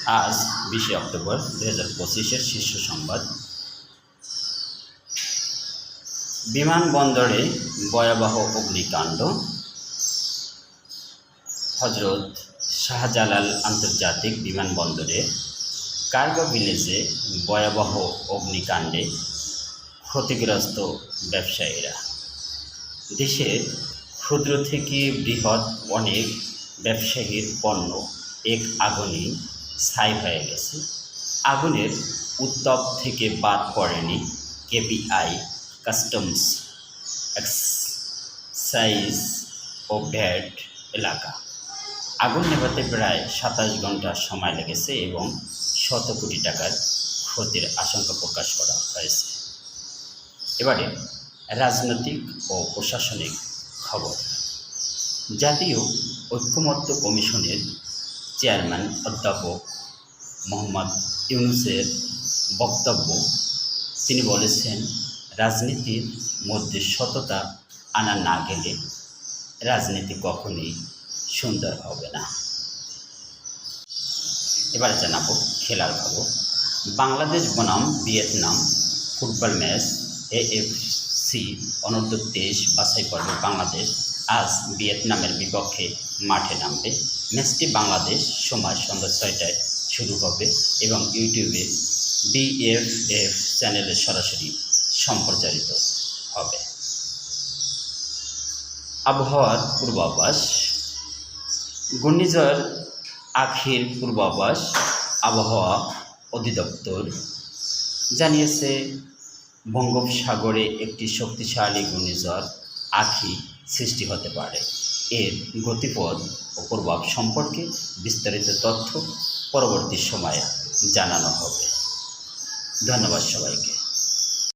আজ 20 অক্টোবর 2025-এর শীর্ষ সংবাদ। বিমানবন্দরে ভয়াবহ অগ্নিকাণ্ড। হজরত শাহজালাল আন্তর্জাতিক বিমানবন্দরে কার্গো ভিলেজে ভয়াবহ অগ্নিকাণ্ডে ক্ষতিগ্রস্ত ব্যবসায়ীরা। দেশের ক্ষুদ্র থেকে বৃহৎ অনেক ব্যবসায়ীর পণ্য এক আগুনেই ছাই হয়ে গেছে। আগুনের উত্তাপ থেকে বাদ পড়েনি কেপিআই, কাস্টমস, এক্সাইজ ও ভ্যাট এলাকা। আগুন নেভাতে প্রায় 27 ঘন্টা সময় লেগেছে এবং শত কোটি টাকার ক্ষতির আশঙ্কা প্রকাশ করা হয়েছে। এবারে রাজনৈতিক ও প্রশাসনিক খবর। জাতীয় ঐক্যমত্য কমিশনের চেয়ারম্যান অধ্যাপক মোহাম্মদ ইউনূসের বক্তব্য, তিনি বলেছেন, রাজনীতির মধ্যে সততা আনা না গেলে রাজনীতি কখনোই সুন্দর হবে না। এবারে জানাবো খেলার খবর। বাংলাদেশ বনাম ভিয়েতনাম ফুটবল ম্যাচ। এএফসি অনূর্ধ্ব 23 বাছাই পর্বে বাংলাদেশ আজ ভিয়েতনামের বিপক্ষে মাঠে নামবে। ম্যাচটি বাংলাদেশ সময় সন্ধ্যা 6টায় শুরু হবে এবং ইউটিউবে BFF চ্যানেলে সরাসরি সম্প্রচারিত হবে। আবহাওয়ার পূর্বাভাস। ঘূর্ণিঝড় আখির পূর্বাভাস আবহাওয়া অধিদপ্তর জানিয়েছে, বঙ্গোপসাগরে একটি শক্তিশালী ঘূর্ণিঝড় আখি সৃষ্টি হতে পারে। এর গতিপথ ও প্রভাব সম্পর্কে বিস্তারিত তথ্য পরবর্তী সময়ে জানানো হবে। ধন্যবাদ সবাইকে।